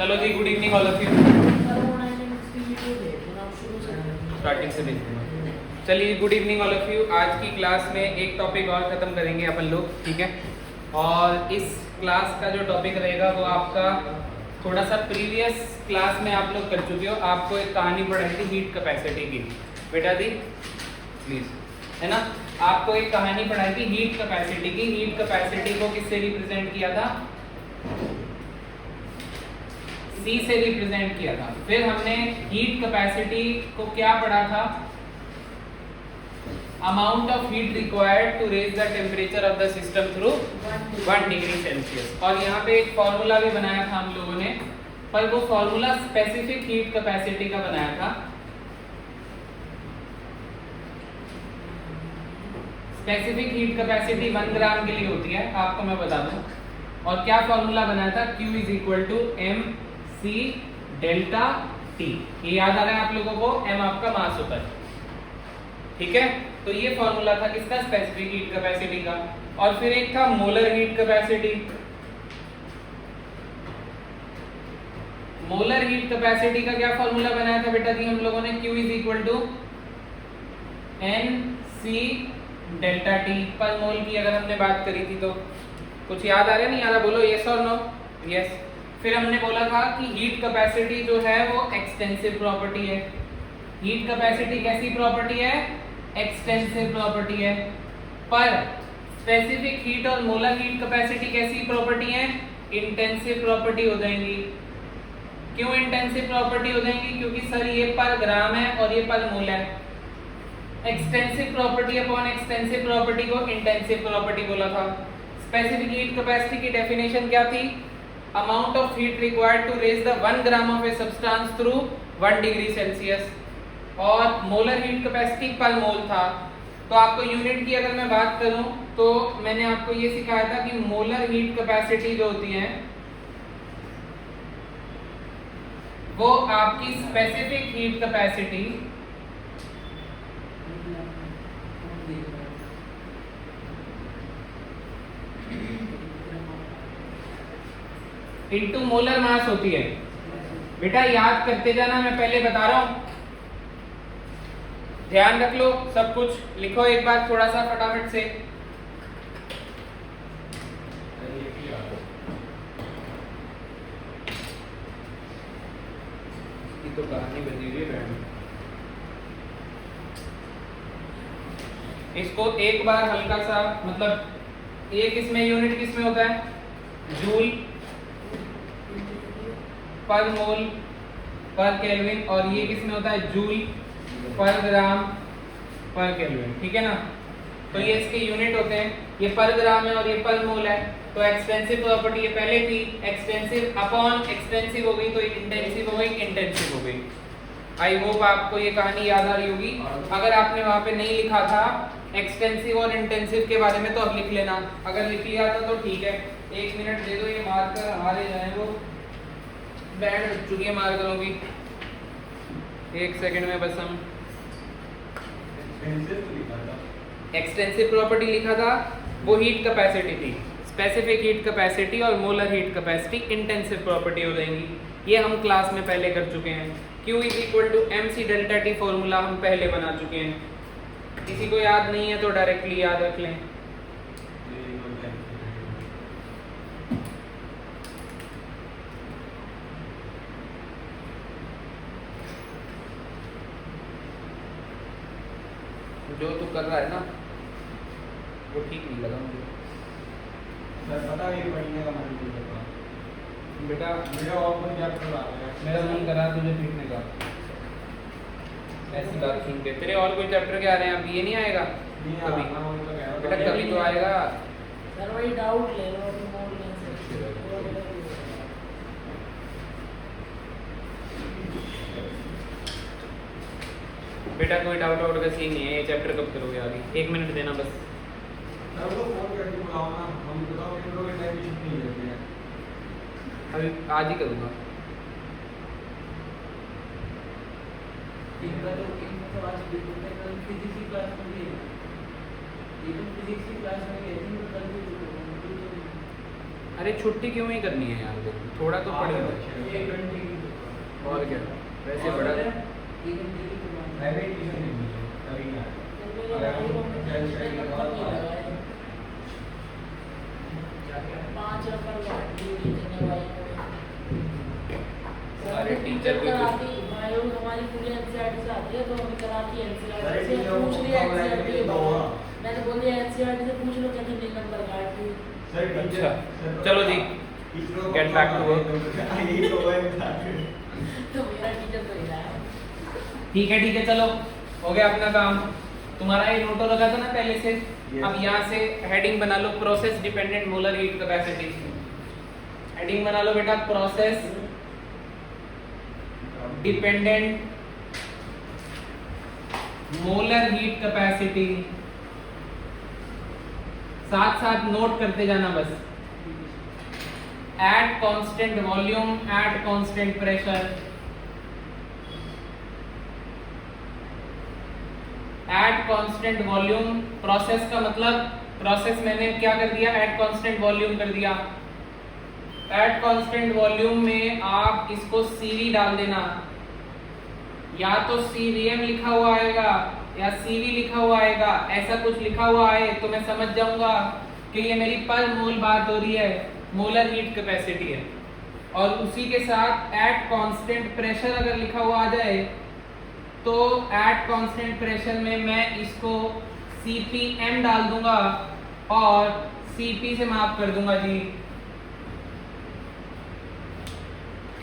चलो जी, good evening all of you. Starting से देखूंगा। चलिए, good evening all of you. आज की क्लास में एक टॉपिक और ख़त्म करेंगे अपन लोग, ठीक है। और इस क्लास का जो टॉपिक रहेगा वो आपका थोड़ा सा प्रीवियस क्लास में आप लोग कर चुके हो। आपको एक कहानी पढ़ाई थी हीट कैपेसिटी की, बेटा दी प्लीज, है ना। आपको एक कहानी पढ़ाई थी हीट कैपेसिटी की। हीट कैपेसिटी को किससे रिप्रेजेंट किया था? C से रिप्रेजेंट किया था। फिर हमने हीट कैपेसिटी को क्या पढ़ा था? Amount of heat required to raise the temperature of the system through 1 degree Celsius. और यहाँ पे एक फॉर्मूला भी बनाया था हम लोगों ने, पर वो फॉर्मूला स्पेसिफिक हीट कैपेसिटी का बनाया था। स्पेसिफिक हीट कैपेसिटी 1 ग्राम के लिए होती है, आपको मैं बता दूं। और क्या फॉर्मूला बनाया था? Q is equal to m c delta T. ये याद आ रहा है आप लोगों को? m आपका मास होता है, ठीक है। तो ये फॉर्मूला था किसका? स्पेसिफिक हीट कैपेसिटी का। और फिर एक था molar heat capacity. Molar heat capacity का क्या फॉर्मूला बनाया था बेटा जी हम लोगों ने? Q is equal to N c delta T per mole की अगर हमने बात करी थी। तो कुछ याद आ रहा नहीं आ रहा? बोलो यस और नो। यस। फिर हमने बोला था कि हीट कैपेसिटी जो है वो एक्सटेंसिव प्रॉपर्टी है। हीट कैपेसिटी कैसी प्रॉपर्टी है? एक्सटेंसिव प्रॉपर्टी है। पर स्पेसिफिक हीट और मोलर हीट कैपेसिटी कैसी प्रॉपर्टी है? इंटेंसिव प्रॉपर्टी हो जाएंगी। क्यों इंटेंसिव प्रॉपर्टी हो जाएंगी? क्योंकि सर ये पर ग्राम है और ये पर मोल है। Extensive property upon extensive property को इंटेंसिव प्रॉपर्टी बोला था। स्पेसिफिक हीट कैपेसिटी की डेफिनेशन क्या थी? Amount of heat required to raise the 1 gram of a substance through 1 degree Celsius. और molar heat capacity per mole था। तो आपको यूनिट की अगर मैं बात करूं तो मैंने आपको ये सिखाया था कि मोलर हीट कैपेसिटी जो होती है वो आपकी specific heat capacity into molar mass होती है। बेटा याद करते जाना, मैं पहले बता रहा हूं, ध्यान रख लो, सब कुछ लिखो एक बार थोड़ा सा फटाफट से। तो कहानी बनी हुई है, इसको एक बार हल्का सा, मतलब एक इसमें यूनिट किसमें होता है? जूल पर मोल पर केल्विन। और ये किसमें होता है? जूल पर ग्राम पर केल्विन, ठीक है ना। तो ये इसके यूनिट होते हैं। ये पर ग्राम है और ये पर मोल है। तो एक्सटेंसिव प्रॉपर्टी ये पहले थी, एक्सटेंसिव अपॉन एक्सटेंसिव हो गई तो इंटेंसिव हो गई, इंटेंसिव हो गई। आई होप आपको ये कहानी याद आ रही होगी। अगर आपने वहां पे नहीं लिखा था एक्सटेंसिव और इंटेंसिव के बारे में तो अब लिख लेना। अगर लिख लिया था तो ठीक है। 1 मिनट दे दो, ये मार्कर हमारे जो है वो बैंड हो चुकी है मार्करों की। 1 सेकंड में बस हम एक्सटेंसिव प्रॉपर्टी लिखा था, वो हीट कैपेसिटी थी। स्पेसिफिक हीट कैपेसिटी और molar heat capacity intensive property हो जाएंगी। ये हम क्लास में पहले कर चुके हैं। Q is equal to m c delta T formula हम पहले बना चुके हैं। किसी को याद नहीं है तो डायरेक्टली याद रख लें। जो तू कर रहा है ना वो ठीक नहीं लगा मुझे। पता है पढ़ने का मन नहीं करता बेटा, मेरा और कोई चैप्टर आ गया, मेरा मन करा तुझे पीटने का। ऐसी बात सुन के तेरे और कोई चैप्टर क्या आ रहे हैं? अब ये नहीं आएगा नहीं आ कभी? रहा, वही तो कह रहा हूं। बेटा कभी तो आएगा। सर वही डाउट ले लो कि मोड लेने से बेटा कोई डाउट आउट का सीन नहीं है। ये चैप्टर कब करोगे आगे? 1 मिनट देना बस। सर वो फोन करके बुलाओ ना, हम बताओ कि लोग टाइम की छुट्टी नहीं लेते हैं। अभी आज ही करूँगा। इनका तो आज बिल्कुल नहीं, कल फिजिक्स की क्लास में भी है। ये तो फिजिक्स की क्लास में गए थे, कल भी अरे छुट्टी क्यों ही करनी है यार, देखो थोड़ा तो पड़ेगा। 1 घंटे की और क्या, वैसे बड़ा 1 घंटे की मैं भी ट्यूशन नहीं मिली कभी ना सारे टीचर को हमारी पूरी एनसीईआरटी से आती है, तो हमें कराती है सारे एनसीईआरटी से टीचर पूछ लिया को एनसीईआरटी के तो बारे। मैंने बोल दिया एनसीईआरटी से पूछ लो, कहते नहीं नंबर काट दी। सर अच्छा, चलो जी, get back to work। यही तो है तो मेरा टीचर तो इधर है। ठीक है चलो, हो गया अपना काम। तुम्हारा ये नोटो लगा था ना पहले से। Yes. अब यहाँ से हेडिंग बना लो, process dependent molar heat capacity. Heading बना लो बेटा, process dependent molar heat capacity. साथ साथ नोट करते जाना बस। At constant volume at constant pressure, at constant volume. Process का मतलब, प्रोसेस मैंने क्या कर दिया, एट कांस्टेंट वॉल्यूम कर दिया। एट कांस्टेंट वॉल्यूम में आप इसको CV डाल देना, या तो CVM लिखा हुआ आएगा या CV लिखा हुआ आएगा। ऐसा कुछ लिखा हुआ आए तो मैं समझ जाऊंगा कि ये मेरी पर मोल बात हो रही है, मोलर हीट कैपेसिटी है। और उसी के साथ एट कांस्टेंट प्रेशर अगर लिखा हुआ आ जाए तो एट कांस्टेंट प्रेशर में मैं इसको CPM डाल दूंगा और CP से माफ कर दूंगा जी।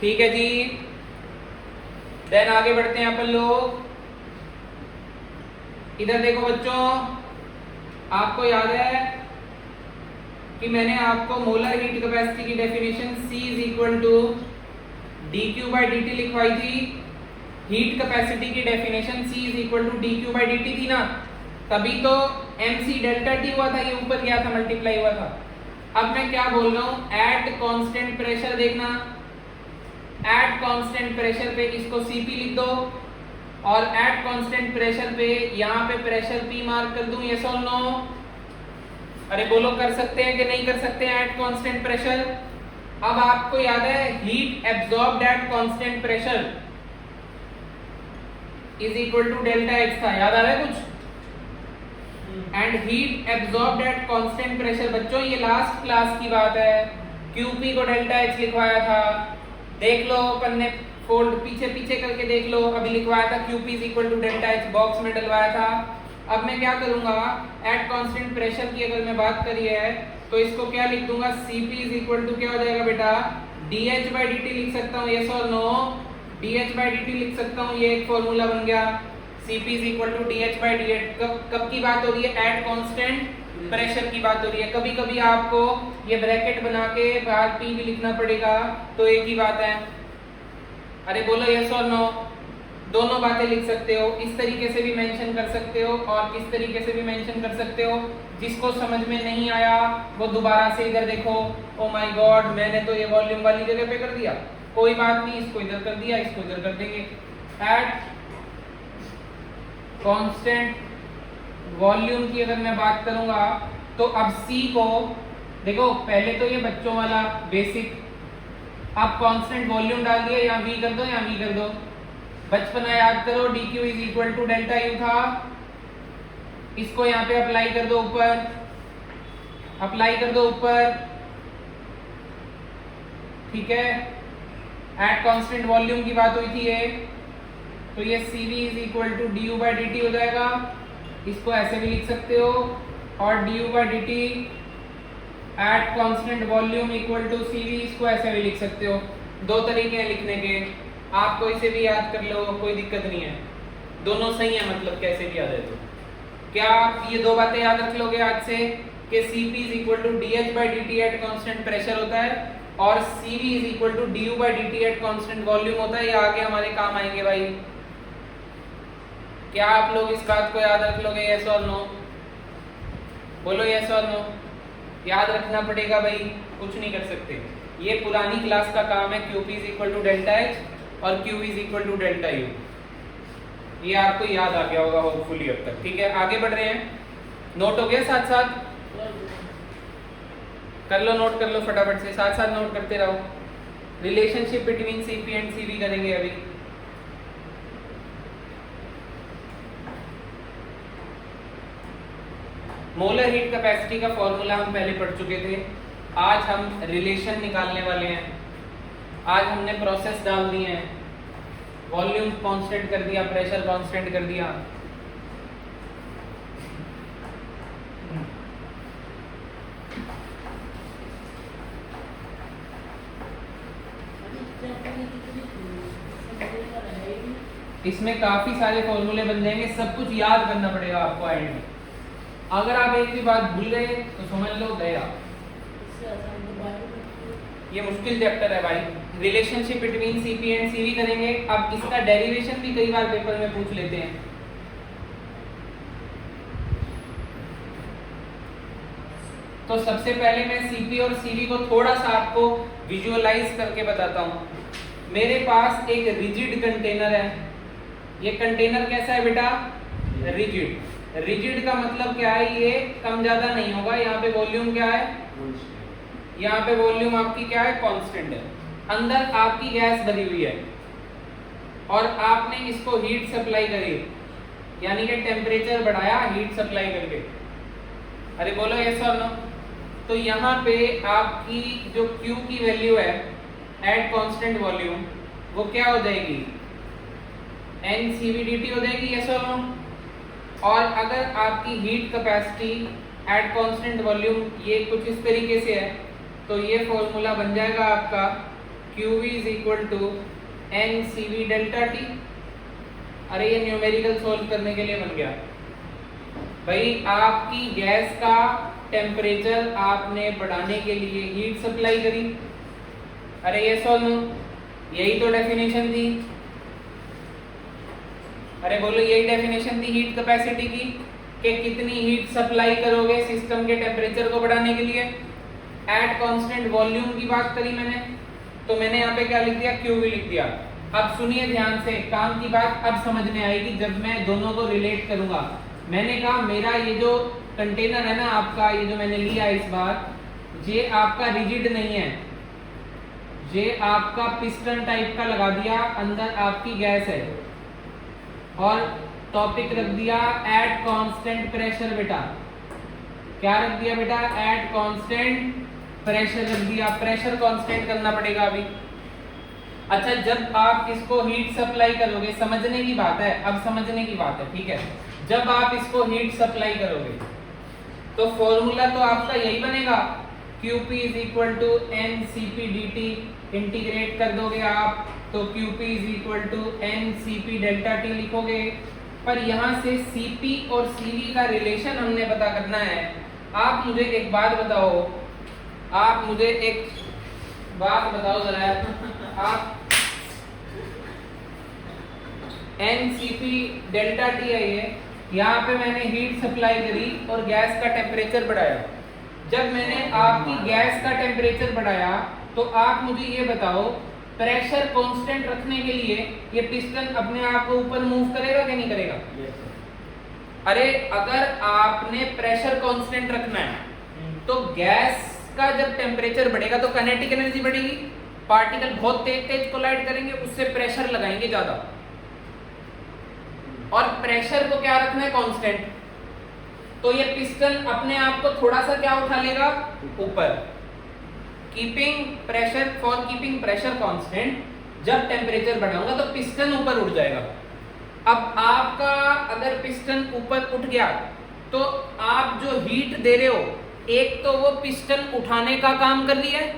ठीक है जी, देन आगे बढ़ते हैं अपन लोग। इधर देखो बच्चों, आपको याद है कि मैंने आपको मोलर हीट कैपेसिटी की definition C is equal to dQ/dt लिखवाई थी। हीट कैपेसिटी की definition C is equal to dQ/dt थी ना, तभी तो mc डेल्टा T हुआ था, ये ऊपर गया था, मल्टीप्लाई हुआ था। अब मैं क्या बोल रहा हूँ, एट कांस्टेंट प्रेशर देखना, एट कांस्टेंट प्रेशर पे इसको Cp लिख दो और एट कांस्टेंट प्रेशर पे यहाँ पे प्रेशर P मार्क कर दूं, यस और नो? अरे बोलो, कर सकते हैं कि नहीं कर सकते हैं एट कांस्टेंट प्रेशर? अब आपको याद है heat absorbed at constant pressure is equal to delta H था, याद आ रहा है कुछ? And heat absorbed at constant pressure, बच्चों ये लास्ट क्लास की बात है, QP को डेल्टा H लिखवाया था। देख लो, अपन ने फोल्ड पीछे करके देख लो, अभी लिखवाया था QP is equal to delta H, box में डलवाया था। अब मैं क्या करूंगा, एट कांस्टेंट प्रेशर की अगर मैं बात करी है तो इसको क्या लिख दूंगा, Cp इज इक्वल टू क्या हो जाएगा बेटा, dH/dt लिख सकता हूँ, यस और नो? dH/dt लिख सकता हूँ, ये एक फॉर्मूला बन गया। Cp is equal to dH/dt। कब की बात हो रही है, एट कांस्टेंट प्रेशर की बात हो रही है। कभी कभी आपको ये ब्रैकेट बना के बाद P भी लिखना पड़ेगा, तो एक ही बात है। अरे बोलो यस और नो? दोनों बातें लिख सकते हो, इस तरीके से भी मेंशन कर सकते हो और इस तरीके से भी मेंशन कर सकते हो। जिसको समझ में नहीं आया वो दोबारा से इधर देखो, ओ माय गॉड मैंने तो ये वॉल्यूम वाली जगह पे कर दिया, कोई बात नहीं, इसको इधर कर दिया, इसको इधर कर देंगे। एट कांस्टेंट वॉल्यूम की अगर मैं बात करूंगा तो अब C को देखो, पहले तो ये बच्चों वाला बेसिक, अब कांस्टेंट वॉल्यूम डाल दिया, यहाँ V कर दो, यहाँ V कर दो। बचपना याद करो, dQ is equal to delta U था, इसको यहाँ पे अप्लाई कर दो ऊपर, अप्लाई कर दो ऊपर, ठीक है। एट कांस्टेंट वॉल्यूम की बात हुई थी ये, तो ये Cv is equal to du/dt हो जाएगा, इसको ऐसे भी लिख सकते हो, और du/dt at constant volume equal to Cv, इसको ऐसे भी लिख सकते हो। दो तरीके हैं लिखने के, आपको इसे भी याद कर लो, कोई दिक्कत नहीं है, दोनों सही है, मतलब कैसे भी याद है। तो क्या आप ये दो बातें याद रख लोगे आज से कि Cp is equal to dH/dt at constant pressure होता है और Cv is equal to du/dt at constant volume होता है, ये आगे हमारे काम आएंगे भाई। क्या आप लोग इस बात को याद रख लोगे, यस और नो? बोलो यस और नो? याद रखना पड़ेगा भाई, कुछ नहीं कर सकते। ये पुरानी क्लास का काम है, QP is equal to delta H और Q is equal to delta U। ये आपको याद आ गया होगा होपफुली अब तक, ठीक है। आगे बढ़ रहे हैं, नोट हो गया साथ साथ? कर लो, नोट कर लो फटाफट से, साथ साथ नोट करते रहो। Relationship between CP and CV करेंगे अभी। मोलर हीट कैपेसिटी का फॉर्मूला हम पहले पढ़ चुके थे। आज हम रिलेशन निकालने वाले हैं। आज हमने प्रोसेस डाल दिए हैं, वॉल्यूम कांस्टेंट कर दिया, प्रेशर कांस्टेंट कर दिया। इसमें काफी सारे फॉर्मूले बन जाएंगे, सब कुछ याद करना पड़ेगा आपको एंड में। अगर आप एक भी बात भूल गए तो समझ लो गया। ये मुश्किल चैप्टर है भाई। Relationship between CP and CV करेंगे। अब इसका डेरिवेशन भी कई बार पेपर में पूछ लेते हैं। तो सबसे पहले मैं सीपी और सीवी को थोड़ा सा आपको विजुअलाइज करके बताता हूँ। मेरे पास एक रिजिड कंटेनर है। ये कंटेनर कैसा है बेटा? रिजिड। रिजिड का मतलब क्या है? ये कम ज्यादा नहीं होगा। यहाँ पे वॉल्यूम क्या है? यहाँ पे वॉल्यूम आपकी क्या है? कांस्टेंट है। अंदर आपकी गैस भरी हुई है और आपने इसको हीट सप्लाई करी, यानी कि टेम्परेचर बढ़ाया हीट सप्लाई करके। अरे बोलो यस और नो। तो यहाँ पे आपकी जो Q की वैल्यू है एट कांस्टेंट वॉल्यूम, वो क्या हो जाएगी? NCVDT हो जाएगी, यस और नो। और अगर आपकी heat capacity eight constant volume ये कुछ इस तरीके से है, तो ये फॉर्मूला बन जाएगा आपका QV is equal to NCV delta T। अरे ये न्यूमेरिकल सोल्व करने के लिए बन गया भाई। आपकी गैस का टेम्परेचर आपने बढ़ाने के लिए हीट सप्लाई करी। अरे ये नो, यही तो डेफिनेशन थी। अरे बोलो यही डेफिनेशन थी हीट कैपेसिटी की, कि कितनी हीट सप्लाई करोगे सिस्टम के टेम्परेचर को बढ़ाने के लिए। एट कांस्टेंट वॉल्यूम की बात करी मैंने, तो मैंने यहाँ पे क्या लिख दिया? QV लिख दिया। अब सुनिए ध्यान से, काम की बात अब समझ में आएगी जब मैं दोनों को रिलेट करूंगा। मैंने कहा मेरा ये जो कंटेनर है ना आपका, ये जो मैंने लिया इस बार, ये आपका रिजिड नहीं है, ये आपका पिस्टन टाइप का लगा दिया। अंदर आपकी गैस है और टॉपिक रख दिया एट कांस्टेंट प्रेशर। बेटा क्या रख दिया बेटा? एट कांस्टेंट प्रेशर रख दिया। प्रेशर कांस्टेंट करना पड़ेगा अभी। अच्छा, जब आप इसको हीट सप्लाई करोगे, समझने की बात है, अब समझने की बात है, ठीक है। जब आप इसको हीट सप्लाई करोगे तो फॉर्मूला तो आपका यही बनेगा, QP is equal to NCPDT। Integrate कर दोगे आप तो QP is equal to NCP delta T लिखोगे। पर यहाँ से CP और CV का रिलेशन हमने पता करना है। आप मुझे एक बात बताओ, आप मुझे एक बात बताओ जरा। आप NCP डेल्टा T है ये, यहाँ पे मैंने हीट सप्लाई करी और गैस का टेम्परेचर बढ़ाया। जब मैंने आपकी गैस का टेम्परेचर बढ़ाया तो आप मुझे ये बताओ, प्रेशर कांस्टेंट रखने के लिए ये पिस्टन अपने आप को ऊपर मूव करेगा कि नहीं करेगा? अरे अगर आपने प्रेशर कांस्टेंट रखना है तो गैस का जब टेम्परेचर बढ़ेगा तो काइनेटिक एनर्जी बढ़ेगी। पार्टिकल बहुत तेज तेज कोलाइड करेंगे, उससे प्रेशर लगाएंगे ज्यादा। और प्रेशर को क्या रखना है? कांस्टेंट। तो ये पिस्टन अपने आप को थोड़ा सा क्या उठा लेगा? ऊपर। Keeping pressure, for keeping pressure constant, जब टेम्परेचर बढ़ाऊंगा तो पिस्टन ऊपर उठ जाएगा। अब आपका अगर पिस्टन ऊपर उठ गया तो आप जो हीट दे रहे हो, एक तो वो पिस्टन उठाने का काम कर रही है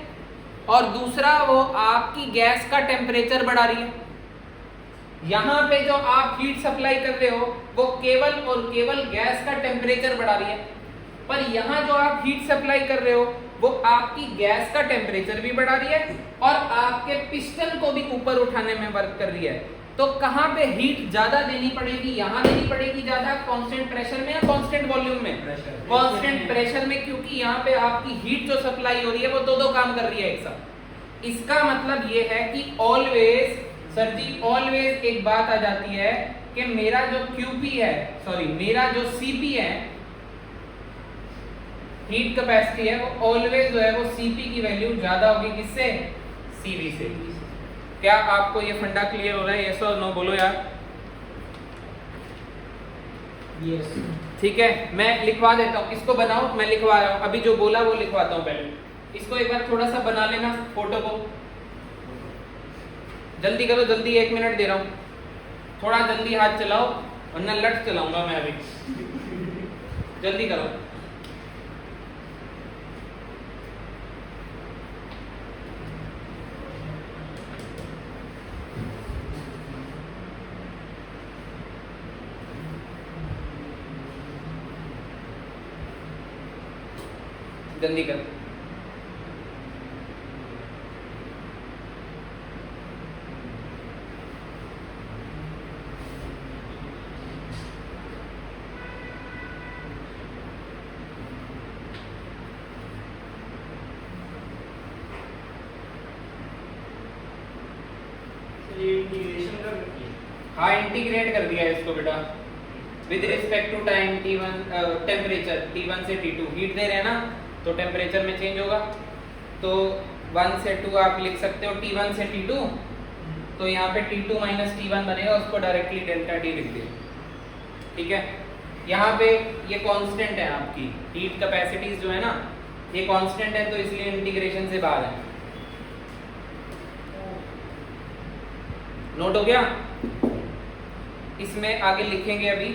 और दूसरा वो आपकी गैस का टेम्परेचर बढ़ा रही है। यहाँ पे जो आप हीट सप्लाई कर रहे हो वो केवल और केवल गैस का टेम्परेचर बढ़ा रही है, पर यहाँ जो आप हीट सप्लाई कर रहे हो वो आपकी गैस का टेम्परेचर भी बढ़ा रही है और आपके पिस्टन को भी ऊपर उठाने में वर्क कर रही है। तो कहाँ पे हीट ज्यादा देनी पड़ेगी? यहाँ देनी पड़ेगी ज्यादा, कांस्टेंट प्रेशर में या कांस्टेंट वॉल्यूम में? कांस्टेंट प्रेशर में, क्योंकि यहाँ पे आपकी हीट जो सप्लाई हो रही है वो दो काम कर रही है एक साथ। इसका मतलब ये है कि ऑलवेज, सर जी ऑलवेज एक बात आ जाती है कि मेरा जो QP है, सॉरी मेरा जो CP है, हीट कैपेसिटी है वो ऑलवेज जो है वो Cp की वैल्यू ज्यादा होगी किससे? Cv से। क्या आपको ये फंडा क्लियर हो रहा है? यस और नो बोलो यार। यस। ठीक है, मैं लिखवा देता हूँ, इसको बनाओ, मैं लिखवा रहा हूँ, अभी जो बोला वो लिखवाता हूँ पहले। इसको एक बार थोड़ा सा बना लेना फोटो को, जल्दी करो, जल्दी 1 मिनट दे रहा हूँ, थोड़ा जल्दी हाथ चलाओ वरना लट चलाऊंगा मैं अभी। जल्दी करो। जल्दी करो। इंटीग्रेशन कर रखी है। हाँ, इंटीग्रेट कर दिया है इसको बेटा with respect to time T1, temperature T1 से T2 हीट दे रहे हैं ना, तो टेम्परेचर में चेंज होगा, तो 1 से 2 आप लिख सकते हो T1 से T2, तो यहाँ पे T2 माइनस T1 बनेगा, उसको डायरेक्टली डेल्टा T लिख दिया। ठीक है, यहाँ पे ये कांस्टेंट है आपकी हीट कैपेसिटीज जो है ना, ये कांस्टेंट है, तो इसलिए इंटीग्रेशन से बाहर है। नोट हो गया? इसमें आगे लिखेंगे अभी।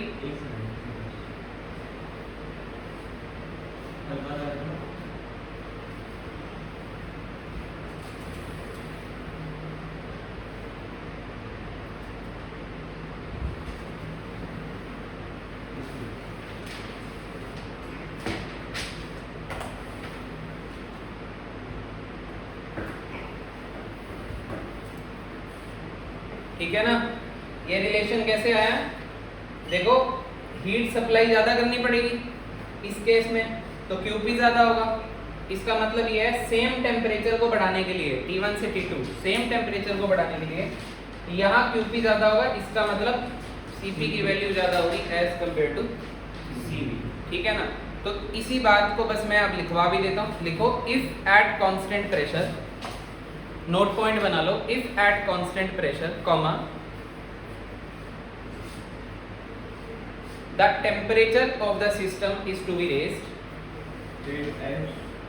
ठीक है ना, ये रिलेशन कैसे आया? देखो, हीट सप्लाई ज्यादा करनी पड़ेगी इस केस में, तो QP ज्यादा होगा। इसका मतलब ये है सेम टेम्परेचर को बढ़ाने के लिए T1 से T2 सेम टेम्परेचर को बढ़ाने के लिए यहाँ QP ज्यादा होगा, इसका मतलब Cp की वैल्यू ज्यादा होगी एज कम्पेयर टू Cv। ठीक है ना, तो इसी बात को बस मैं अब लिखवा भी देता हूँ। लिखो, if at constant pressure, note point बना लो, if at constant pressure comma the temperature of the system is to be raised,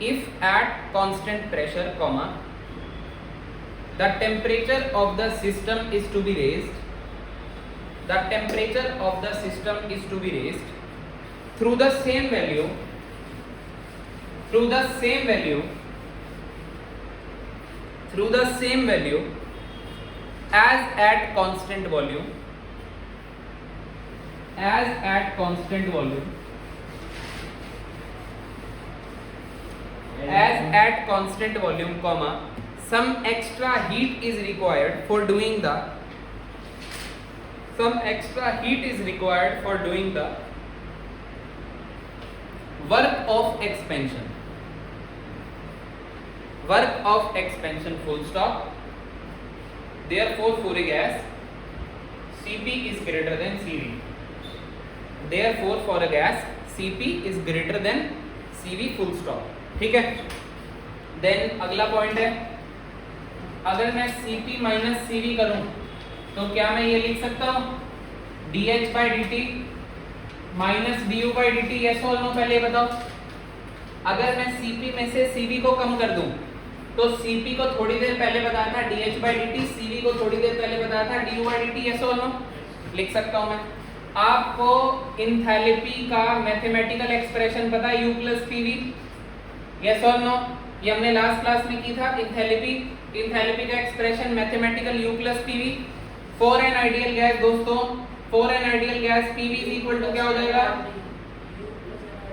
if at constant pressure comma the temperature of the system is to be raised, the temperature of the system is to be raised through the same value, through the same value, through the same value as at constant volume, as at constant volume, as at constant volume comma some extra heat is required for doing the, some extra heat is required for doing the work of expansion, work of expansion full stop, therefore for a gas Cp is greater than Cv, therefore for a gas Cp is greater than Cv full stop। ठीक है, then अगला point है, अगर मैं Cp minus Cv करूं तो क्या मैं ये लिख सकता हूं dH by dt minus du by dt? Yes और नो पहले बताओ। अगर मैं Cp में से Cv को कम कर दूं तो Cp को थोड़ी देर पहले बताया था dH बाई dt, Cv को थोड़ी देर पहले बताया था du बाई dt। यस और नो लिख सकता हूं मैं। आपको इंथैल्पी का मैथमेटिकल एक्सप्रेशन पता है, U प्लस PV? यस और नो, ये हमने लास्ट क्लास में की था। इंथैल्पी, इंथैल्पी का expression mathematical U plus PV for an ideal gas. दोस्तों, for an ideal gas PV is equal to क्या हो जाएगा?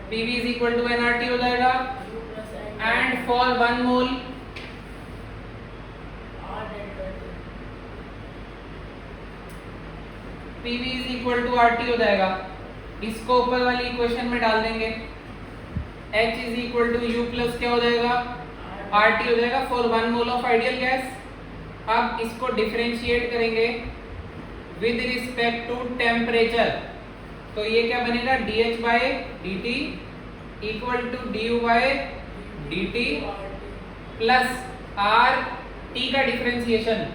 PV is equal to nRT हो जाएगा, and for 1 mole PV is equal to RT हो जाएगा। इसको ऊपर वाली इक्वेशन में डाल देंगे, H is equal to U plus क्या हो जाएगा? RT हो जाएगा for 1 mole of ideal gas. अब इसको डिफरेंशिएट करेंगे विद रिस्पेक्ट टू टेम्परेचर, तो ये क्या बनेगा? dH by dt equal to d u by D t plus R T का डिफरेंशिएशन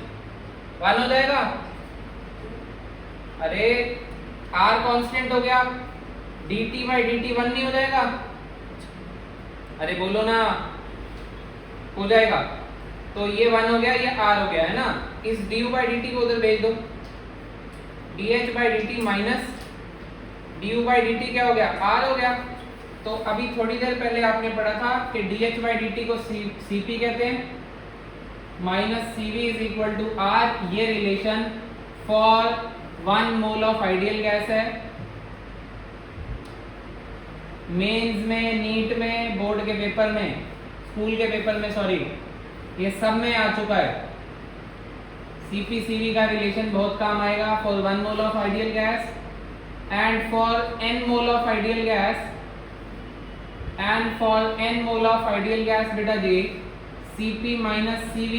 1 हो जाएगा। अरे आर कांस्टेंट हो गया, d t by D t 1 नहीं हो जाएगा? अरे बोलो ना, हो जाएगा। तो ये 1 हो गया, ये r हो गया है ना। इस du बाई डी टी को उधर भेज दो, dh by D T minus du by D T क्या हो गया, r हो गया। तो अभी थोड़ी देर पहले आपने पढ़ा था कि dh बाई डी टी को cp कहते हैं minus cv is equal to r। ये relation for 1 mole of ideal gas है। मेंस में, नीट में, बोर्ड के पेपर में, स्कूल के पेपर में, सॉरी, ये सब में आ चुका है। CpCv का रिलेशन बहुत काम आएगा for 1 mole of ideal gas and for n mole of ideal gas, and for n mole of ideal gas बेटा जी Cp minus Cv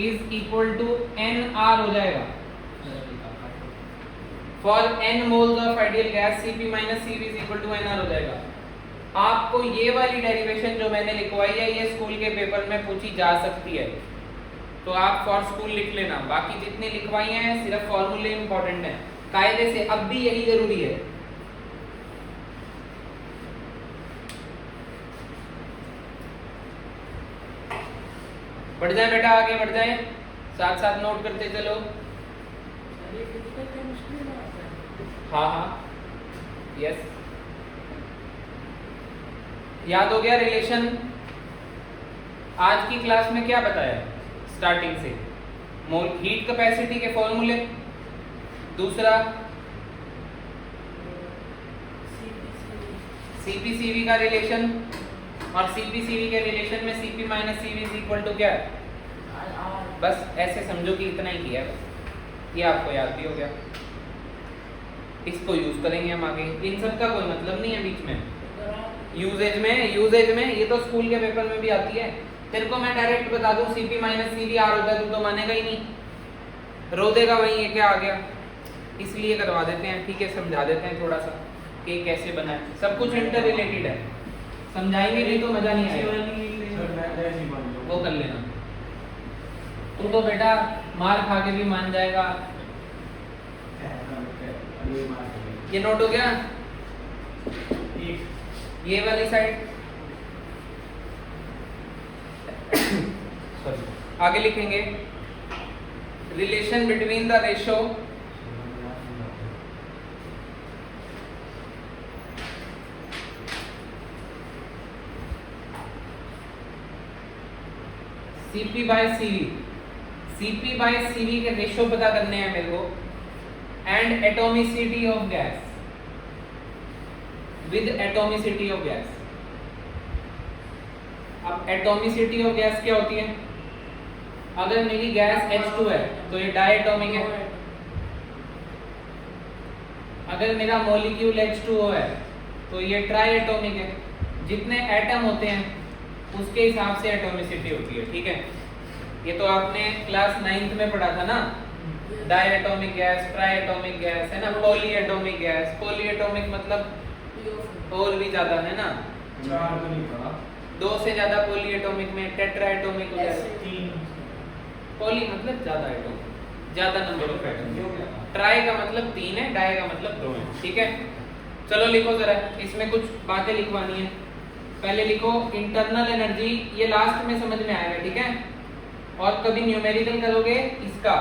is equal to nR हो जाएगा। For n moles of ideal gas Cp minus Cv is equal to nR हो जाएगा। आपको ये वाली derivation जो मैंने लिखवाई है ये स्कूल के पेपर में पूछी जा सकती है, तो आप फॉर स्कूल लिख लेना। बाकी जितनी लिखवाई हैं सिर्फ फॉर्मूले इंपॉर्टेंट हैं, कायदे से अब भी यही जरूरी है। बढ़ जाए बेटा, आगे बढ़ जाए, साथ साथ नोट करते चलो। अरे फिजिकल केमिस्ट्री में आता है। हाँ हाँ, यस, याद हो गया रिलेशन। आज की क्लास में क्या बताया स्टार्टिंग से? मोल हीट कैपेसिटी के फॉर्मूले, दूसरा CpCv का रिलेशन, और CpCv के रिलेशन में Cp minus Cv is equal to क्या है? बस ऐसे समझो कि इतना ही किया है, ये आपको याद भी हो गया। इसको यूज करेंगे हम आगे, इन सब का कोई मतलब नहीं है बीच में। यूजेज में ये तो स्कूल के पेपर में भी आती है। तेरे को मैं डायरेक्ट बता दूं Cp माइनस Cv R होता है, तू तो मानेगा ही नहीं, रो देगा वहीं ये क्या आ गया। इसलिए करवा देते हैं, ठीक है, समझा देते हैं थोड़ा सा कि कैसे बना है। सब कुछ इंटर रिलेटेड है, समझाएंगे नहीं तो मजा नहीं आएगा। सर मैं ऐसे ही मान लो। वो कर लेना, तू तो बेटा मार खा के भी मान जाएगा। ये नोट हो गया, ये वाली साइड सॉरी, आगे लिखेंगे relation between the ratio Cp by Cv, Cp by Cv के रेशो पता करने हैं मेरे को, and atomicity of gas, with atomicity of gas. अब एटॉमिसिटी ऑफ गैस क्या होती है? अगर मेरी गैस H2 है तो ये डायटोमिक है। अगर मेरा मॉलिक्यूल H2O है तो ये ट्राइएटॉमिक है। जितने एटम होते हैं उसके हिसाब से एटॉमिसिटी होती है, ठीक है। ये तो आपने क्लास 9th में पढ़ा था ना, डायटोमिक गैस, ट्राइएटॉमिक गैस, है ना, पॉलीएटॉमिक गैस। पॉलीएटॉमिक मतलब और भी ज्यादा है ना, 4 तो नहीं पढ़ा, 2 से ज्यादा पॉलीएटॉमिक में टेट्राएटॉमिक हो जाए। 3 पॉली मतलब ज्यादा एटॉम, ज्यादा नंबर ऑफ एटम। ट्राई का मतलब 3 है, डाई का मतलब 2 है, ठीक है। चलो लिखो जरा, इसमें कुछ बातें लिखवानी है। पहले लिखो इंटरनल एनर्जी, ये लास्ट में समझ में आएगा, ठीक है। और कभी न्यूमेरिकल करोगे इसका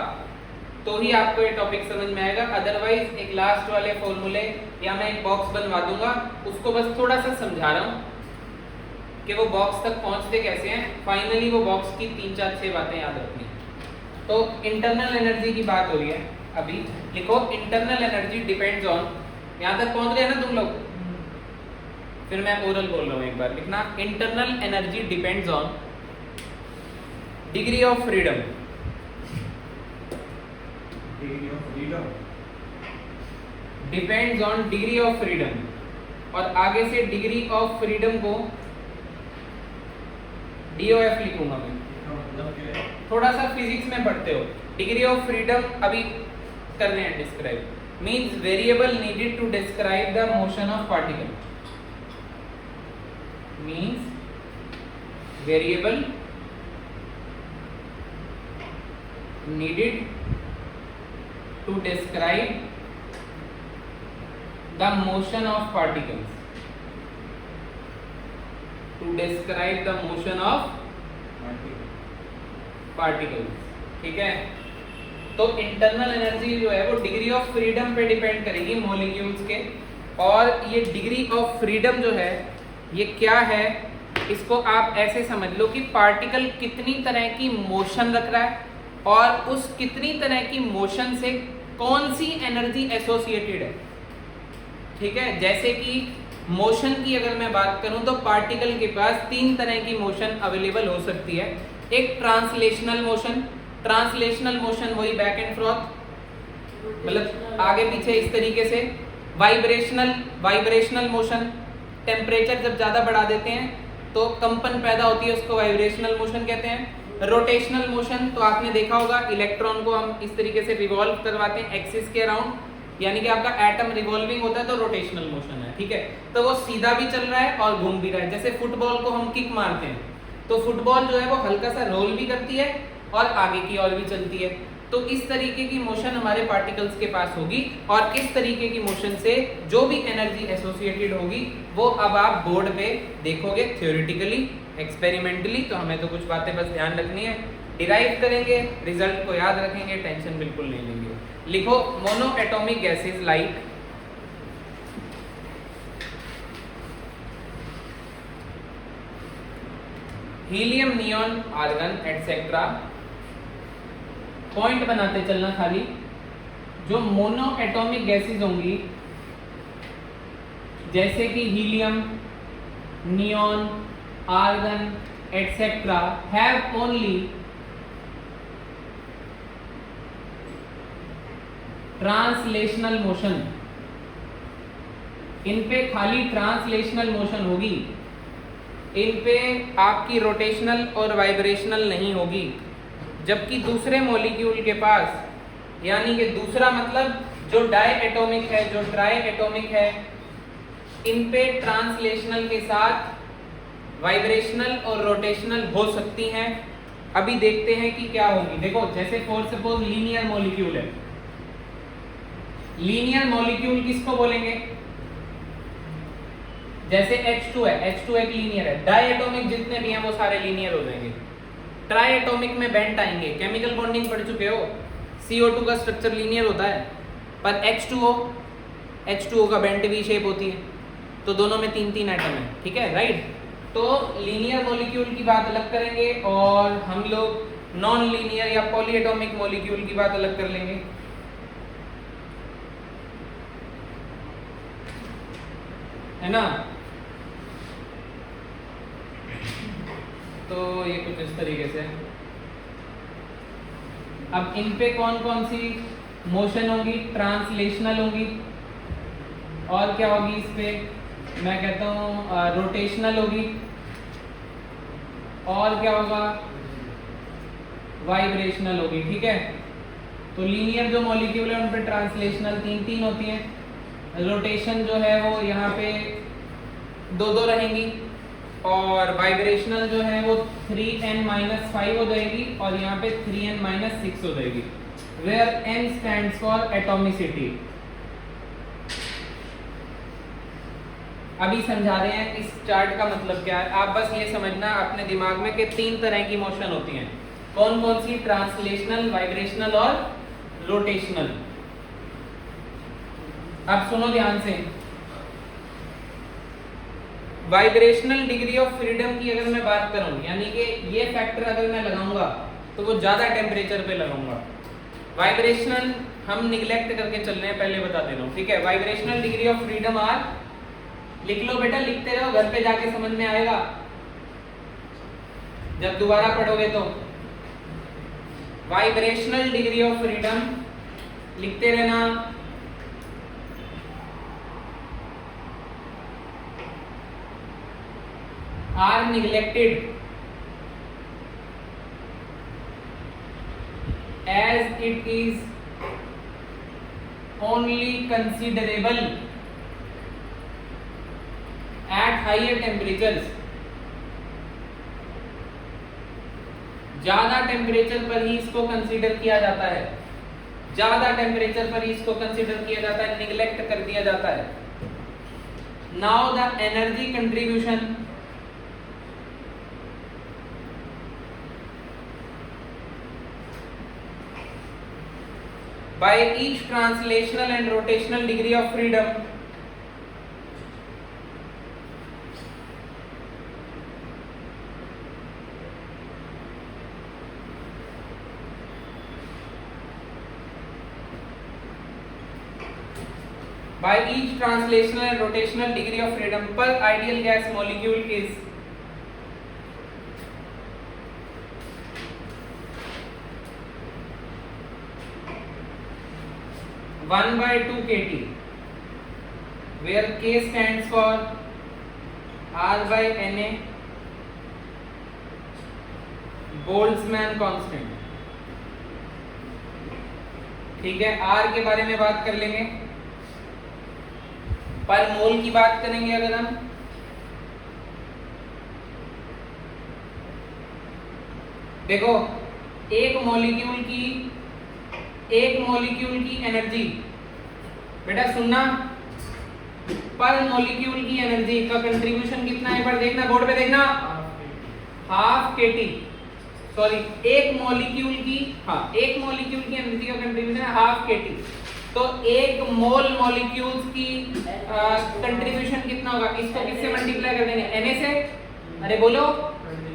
तो ही आपको ये टॉपिक समझ में आएगा, अदरवाइज एक लास्ट वाले फॉर्मूले या मैं एक बॉक्स बनवा दूंगा, उसको बस थोड़ा सा समझा रहा हूँ कि वो बॉक्स तक पहुंचते कैसे हैं। फाइनली वो बॉक्स की 3 4 6 बातें याद रखनी है। तो इंटरनल एनर्जी की बात हो रही है अभी, लिखो इंटरनल एनर्जी डिपेंड्स ऑन, यहाँ तक पहुंच गए ना तुम लोग? फिर मैं ओरल बोल रहा हूँ, एक बार लिखना, internal energy depends on degree of freedom. Degree of freedom depends on degree of freedom, और आगे से डिग्री ऑफ फ्रीडम को DOF लिखूंगा मैं। मतलब क्या है? थोड़ा सा फिजिक्स में पढ़ते हो, डिग्री ऑफ फ्रीडम अभी कर रहे हैं describe, means variable needed to describe the motion of particle. means variable needed to describe the motion of particles, to describe the motion of particles। ठीक है, तो इंटरनल एनर्जी जो है वो डिग्री ऑफ फ्रीडम पे डिपेंड करेगी molecules के, और ये डिग्री ऑफ फ्रीडम जो है ये क्या है, इसको आप ऐसे समझ लो कि पार्टिकल कितनी तरह की मोशन रख रहा है और उस कितनी तरह की मोशन से कौन सी एनर्जी एसोसिएटेड है। ठीक है, जैसे कि मोशन की अगर मैं बात करूं तो पार्टिकल के पास 3 तरह की मोशन अवेलेबल हो सकती है। एक ट्रांसलेशनल मोशन, ट्रांसलेशनल मोशन वही बैक एंड फ्रॉथ, मतलब आगे पीछे इस तरीके से। वाइब्रेशनल मोशन, टेम्परेचर जब ज़्यादा बढ़ा देते हैं तो कंपन पैदा होती है, उसको वाइब्रेशनल मोशन कहते हैं। रोटेशनल मोशन तो आपने देखा होगा, इलेक्ट्रॉन को हम इस तरीके से रिवॉल्व करवाते हैं एक्सिस के अराउंड, यानी कि आपका एटम रिवॉल्विंग होता है तो रोटेशनल मोशन है। ठीक है, तो वो सीधा भी चल रहा है और घूम भी रहा है। जैसे फुटबॉल को हम किक मारते हैं तो फुटबॉल जो है वो हल्का सा रोल भी करती है और आगे की ओर भी चलती है। तो इस तरीके की मोशन हमारे पार्टिकल्स के पास होगी, और इस तरीके की मोशन से जो भी एनर्जी एसोसिएटेड होगी वो अब आप बोर्ड पे देखोगे थ्योरेटिकली, एक्सपेरिमेंटली। तो हमें तो कुछ बातें बस ध्यान रखनी है, डिराइव करेंगे, रिजल्ट को याद रखेंगे, टेंशन बिल्कुल नहीं लेंगे। लिखो mono atomic gases like helium, neon, argon etcetera. Point बनाते चलना खाली, जो मोनो एटॉमिक गैसेज होंगी जैसे कि helium, neon, argon etcetera have only translational motion. इन पे खाली ट्रांसलेशनल मोशन होगी, इन पे आपकी रोटेशनल और वाइब्रेशनल नहीं होगी। जबकि दूसरे मॉलिक्यूल के पास, यानी कि दूसरा मतलब जो डाई एटॉमिक है, जो ट्राई एटॉमिक है, इन पे ट्रांसलेशनल के साथ वाइब्रेशनल और रोटेशनल हो सकती हैं। अभी देखते हैं कि क्या होगी। देखो, जैसे फॉर सपोज लीनियर मॉलिक्यूल है, लीनियर मॉलिक्यूल किसको बोलेंगे? जैसे H2 है, H2 एक लीनियर है। डाई एटॉमिक जितने भी हैं वो सारे लीनियर हो जाएंगे। ट्राई एटॉमिक में बेंट आएंगे, केमिकल बॉन्डिंग पढ़ चुके हो, CO2 का स्ट्रक्चर लीनियर होता है, पर H2O का बेंट वी शेप होती है, तो दोनों में 3-3 एटम है। ठीक है, राइट। तो लीनियर मॉलिक्यूल की बात अलग करेंगे और हम लोग नॉन लीनियर या पॉलीएटॉमिक मॉलिक्यूल की बात अलग कर लेंगे। है ना? तो ये कुछ इस तरीके से। अब इन पे कौन कौन सी मोशन होगी? ट्रांसलेशनल होगी, और क्या होगी इस पे? मैं कहता हूँ रोटेशनल होगी, और क्या होगा? वाइब्रेशनल होगी। ठीक है, तो लीनियर जो मॉलिक्यूल है उन पे ट्रांसलेशनल 3-3 होती है, रोटेशन जो है वो यहाँ पे 2-2 रहेंगी, और वाइब्रेशनल जो है वो 3n-5 हो जाएगी, और यहाँ पे 3n-6 हो जाएगी, where n stands for atomicity. अभी समझा रहे हैं इस चार्ट का मतलब क्या है। आप बस ये समझना अपने दिमाग में कि 3 तरह की मोशन होती हैं। कौन कौन सी? ट्रांसलेशनल, वाइब्रेशनल और रोटेशनल। अब सुनो ध्यान से, वाइब्रेशनल डिग्री ऑफ फ्रीडम की अगर मैं बात करूं, यानी कि ये फैक्टर अगर मैं लगाऊंगा तो वो ज्यादा टेम्परेचर पे लगाऊंगा। वाइब्रेशनल हम निगलेक्ट करके चल रहे हैं, पहले बता दे रहा हूं। ठीक है, vibrational degree of freedom are, लिख लो बेटा, लिखते रहो, घर पे जाके समझ में आएगा जब दोबारा पढ़ोगे तो। वाइब्रेशनल डिग्री ऑफ फ्रीडम लिखते रहना, are neglected as it is only considerable at higher temperatures। ज्यादा टेम्परेचर पर ही इसको कंसीडर किया जाता है, ज्यादा टेम्परेचर पर ही इसको कंसीडर किया जाता है, निग्लेक्ट कर दिया जाता है। Now the energy contribution by each translational and rotational degree of freedom by each translational and rotational degree of freedom per ideal gas molecule is one by 2 kT, where K stands for R by Na, Boltzmann constant। ठीक है, R के बारे में बात कर लेंगे, पर mole की बात करेंगे अगर हम, देखो एक मॉलिक्यूल की एनर्जी, बेटा सुनना, पर मॉलिक्यूल की एनर्जी का कंट्रीब्यूशन कितना है, एक बार देखना बोर्ड पे देखना, हाफ केटी, सॉरी एक मॉलिक्यूल की एनर्जी का कंट्रीब्यूशन है हाफ केटी। तो एक मोल मॉलिक्यूल्स की कंट्रीब्यूशन कितना होगा, इसको किससे मल्टीप्लाई कर देंगे, Na से, अरे बोलो,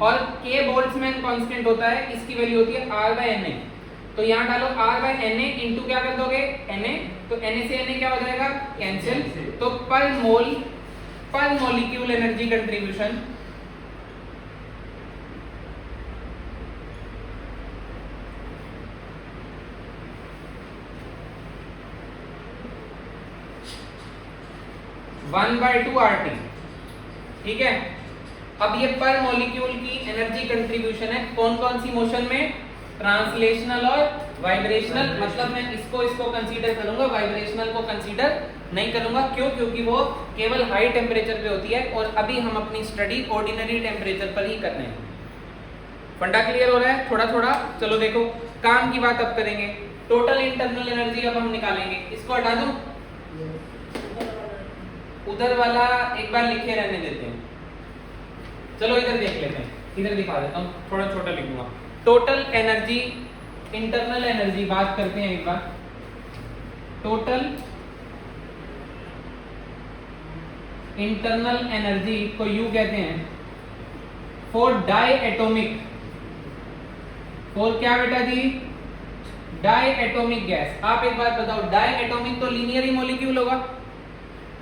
और K बोल्ट्जमैन कांस्टेंट होता है, इसकी वैल्यू होती है R by Na। तो यहाँ डालो R by Na इंटू क्या कर दोगे Na, तो Na से Na क्या हो जाएगा, कैंसिल। तो पर molecule energy contribution one by 2 RT। ठीक है, अब ये पर मॉलिक्यूल की एनर्जी कंट्रीब्यूशन है कौन कौन सी मोशन में, ट्रांसलेशनल और वाइब्रेशनल। मतलब मैं इसको कंसीडर करूंगा, वाइब्रेशनल को कंसीडर नहीं करूंगा। क्यों? क्योंकि वो केवल हाई टेम्परेचर पे होती है और अभी हम अपनी स्टडी ऑर्डिनरी टेम्परेचर पर ही कर रहे हैं। फंडा क्लियर हो रहा है थोड़ा थोड़ा? चलो देखो काम की बात अब करेंगे। टोटल इंटरनल एनर्जी अब हम निकालेंगे, इसको हटा दूं, उधर वाला एक बार लिखे रहने देते हैं। चलो इधर देख लेते हैं, इधर दिखा देता हूँ, थोड़ा छोटा लिखूंगा। टोटल एनर्जी, इंटरनल एनर्जी बात करते हैं एक बार। टोटल इंटरनल एनर्जी को यू कहते हैं फॉर डाई एटोमिक, फॉर क्या बेटा जी, डाई एटोमिक गैस। आप एक बात बताओ, डाई एटोमिक तो लीनियर ही मॉलिक्यूल होगा।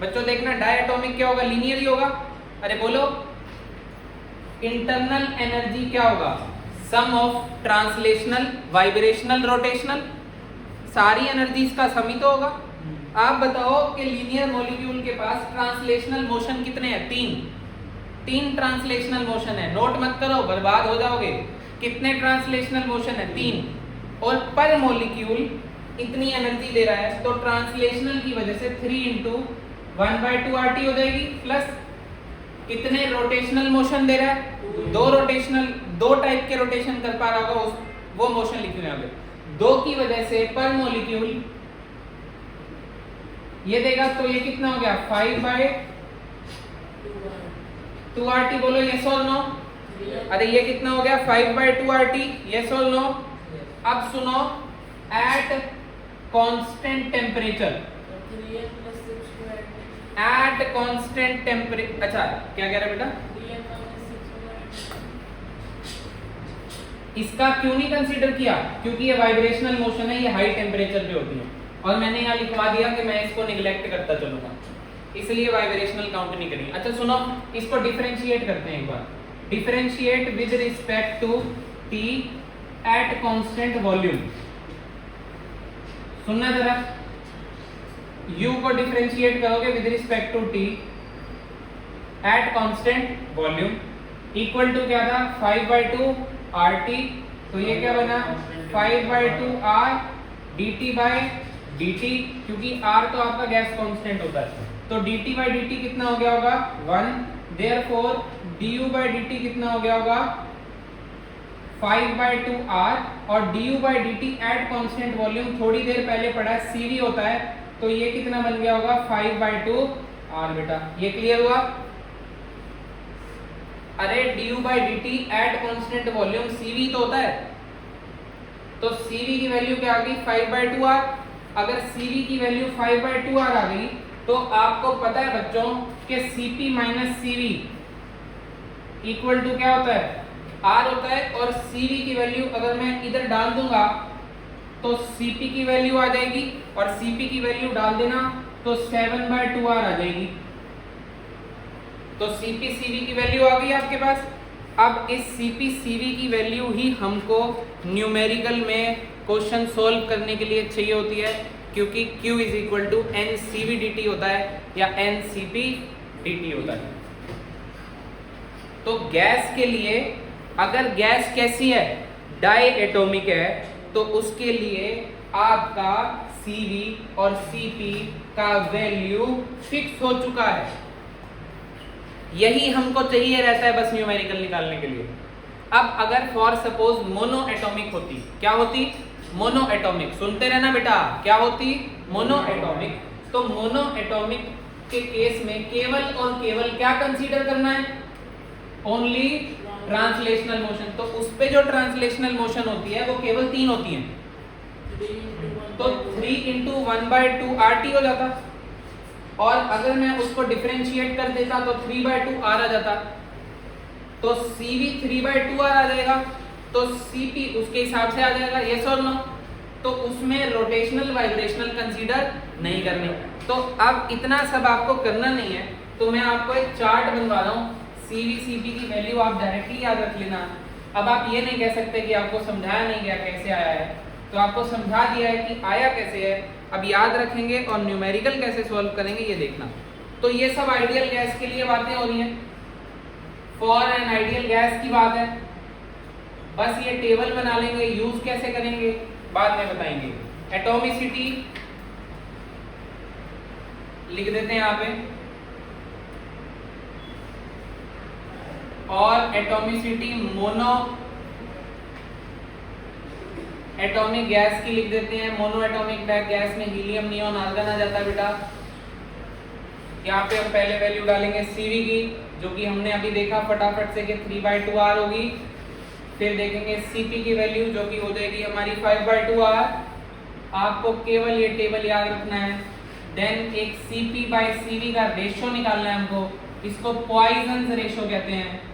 बच्चों देखना, डाई एटोमिक क्या होगा, लीनियर ही होगा। अरे बोलो, इंटरनल एनर्जी क्या होगा, सम ऑफ ट्रांसलेशनल, वाइब्रेशनल, रोटेशनल, सारी एनर्जीज का सम ही तो होगा। आप बताओ कि लीनियर मॉलिक्यूल के पास ट्रांसलेशनल मोशन कितने हैं, तीन ट्रांसलेशनल मोशन है। नोट मत करो, बर्बाद हो जाओगे। कितने ट्रांसलेशनल मोशन है, 3। और पर मॉलिक्यूल इतनी एनर्जी दे रहा है, तो ट्रांसलेशनल की वजह से 3 इंटू 1/2 RT हो जाएगी, प्लस कितने रोटेशनल मोशन दे रहा है, 2 रोटेशनल, 2 टाइप के रोटेशन कर पा रहा होगा, वो मोशन लिखे यहाँ पे। 2 की वजह से पर मॉलिक्यूल ये देगा, तो ये कितना हो गया, 5/2 RT। बोलो यस और नो। अरे ये कितना हो गया, 5/2 RT, यस और नो। अब सुनो, at constant temperature, at constant temperature, अच्छा क्या कह रहा है बेटा, इसका क्यों नहीं कंसीडर किया, क्योंकि ये वाइब्रेशनल मोशन है, ये हाई टेम्परेचर पे होती है, और मैंने यहाँ लिखवा दिया कि मैं इसको निगलेक्ट करता चलूंगा, इसलिए वाइब्रेशनल काउंट नहीं करेंगे। अच्छा सुनो, इसको डिफरेंशिएट करते हैं एक बार। Differentiate with respect to t at constant volume. सुनना जरा, u को डिफरेंशिएट करोगे with respect to t at constant volume, equal to क्या था, 5/2 RT। तो ये क्या बना, 5/2 R dt/dt, क्योंकि R तो आपका गैस कांस्टेंट होता है, तो dt/dt कितना हो गया होगा 1। देयरफॉर du/dt कितना हो गया होगा 5/2r और du/dt एट कांस्टेंट वॉल्यूम थोड़ी देर पहले पढ़ा है cv होता है, तो ये कितना बन गया होगा 5/2r बेटा। ये क्लियर हुआ? अरे du/dt at constant volume cv तो होता है, तो cv की वैल्यू क्या आ गई 5/2r। अगर cv की वैल्यू 5/2r आ गई तो आपको पता है बच्चों कि cp minus cv equal to क्या होता है r होता है, और cv की वैल्यू अगर मैं इधर डाल दूंगा तो cp की वैल्यू आ जाएगी, और cp की वैल्यू डाल देना तो 7/2r आ जाएगी। तो cp cv की वैल्यू आ गई आपके पास। अब इस cp cv की वैल्यू ही हमको न्यूमेरिकल में क्वेश्चन सॉल्व करने के लिए चाहिए होती है, क्योंकि q is equal to N C V D T होता है या N C P D T होता है। तो गैस के लिए अगर गैस कैसी है, डाई एटॉमिक है, तो उसके लिए आपका Cv और Cp का वैल्यू फिक्स हो चुका है। यही हमको चाहिए रहता है बस न्यूमेरिकल निकालने के लिए। अब अगर फॉर सपोज मोनो एटॉमिक होती, क्या होती? Mono atomic. सुनते रहना बेटा, क्या होती? Mono atomic. तो मोनो एटॉमिक के केस में केवल और केवल क्या कंसीडर करना है? Only translational motion. तो उस पे जो ट्रांसलेशनल मोशन होती है वो केवल 3 होती हैं, तो 3 × 1/2 RT हो जाता, और अगर मैं उसको डिफरेंशिएट कर देता तो 3/2 R आ जाता, तो CV 3/2 R आ जाएगा, तो CP उसके हिसाब से आ जाएगा। यस और नो? तो उसमें रोटेशनल वाइब्रेशनल कंसीडर नहीं करनी। तो अब इतना सब आपको करना नहीं है, तो मैं आपको एक चार्ट बनवा रहा हूँ। CV CP की वैल्यू आप डायरेक्टली याद रख लेना। अब आप ये नहीं कह सकते कि आपको समझाया नहीं गया कैसे आया है, तो आपको समझा दिया है कि आया कैसे है। अब याद रखेंगे और न्यूमेरिकल कैसे सॉल्व करेंगे ये देखना। तो ये सब आइडियल गैस के लिए बातें हो रही हैं, फॉर एन आइडियल गैस की बात है। बस ये टेबल बना लेंगे, यूज कैसे करेंगे बाद में बताएंगे। एटॉमिसिटी लिख देते हैं यहाँ पे, और एटॉमिसिटी मोनो एटॉमिक गैस की लिख देते हैं। मोनो एटॉमिक गैस में हीलियम नियॉन आर्गन आ जाता है बेटा। यहाँ पे हम पहले वैल्यू डालेंगे Cv की, जो कि हमने अभी देखा फटाफट से कि 3/2R होगी। फिर देखेंगे Cp की वैल्यू, जो कि हो जाएगी हमारी 5/2R। आपको केवल ये टेबल याद रखना है। देन एक Cp/Cv का रेशो निकालना है हमको, इसको पॉइजन्स रेशो कहते हैं।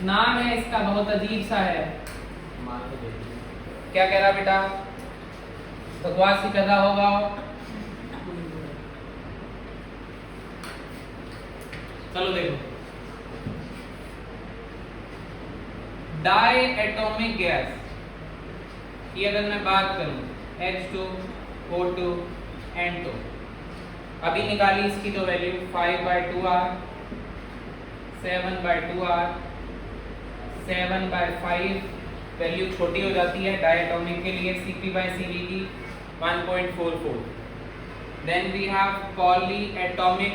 नाम है इसका बहुत अजीब सा है। क्या कह रहा बेटा? बकवास ही कर रहा होगा। चलो देखो, डाई एटॉमिक गैस की अगर मैं बात करूं, H2O2 N2, अभी निकाली इसकी तो वैल्यू 5/2R, 7/2R, 7/5 वैल्यू छोटी हो जाती है डायटोमिक के लिए। Cp/Cv की 1.44। Then we have poly atomic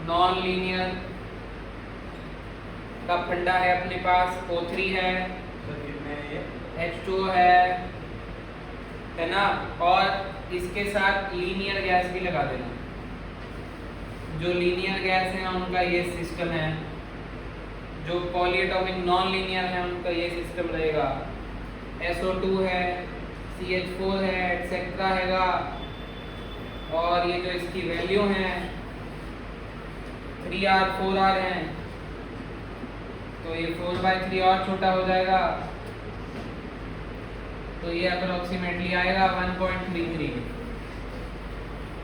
non linear का फंडा है अपने पास, O3 है, H2O है ना, और इसके साथ लीनियर गैस भी लगा देना। जो लीनियर गैस है उनका ये सिस्टम है, जो पॉलीएटॉमिक नॉन लीनियर है उनका ये सिस्टम रहेगा। SO2 है, CH4 है, एटसेट्रा हैगा। और ये जो इसकी वैल्यू है 3R 4R है, तो ये 4/3 और छोटा हो जाएगा, तो ये अप्रोक्सीमेटली आएगा 1.33।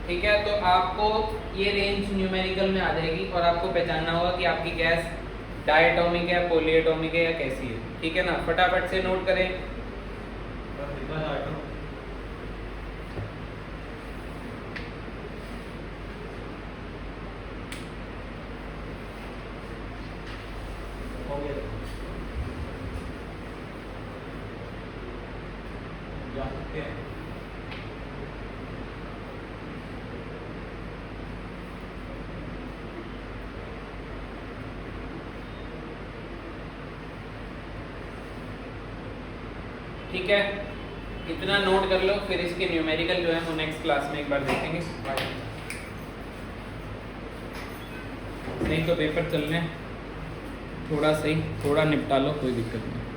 ठीक है, तो आपको ये रेंज न्यूमेरिकल में आ जाएगी और आपको पहचानना होगा कि आपकी गैस डायटोमिक है, पॉलीएटॉमिक है या कैसी है। ठीक है ना, फटाफट से नोट करें। ठीक है, इतना नोट कर लो, फिर इसके न्यूमेरिकल जो है वो नेक्स्ट क्लास में एक बार देखेंगे। नहीं तो पेपर चलने थोड़ा सही, थोड़ा निपटा लो, कोई दिक्कत नहीं।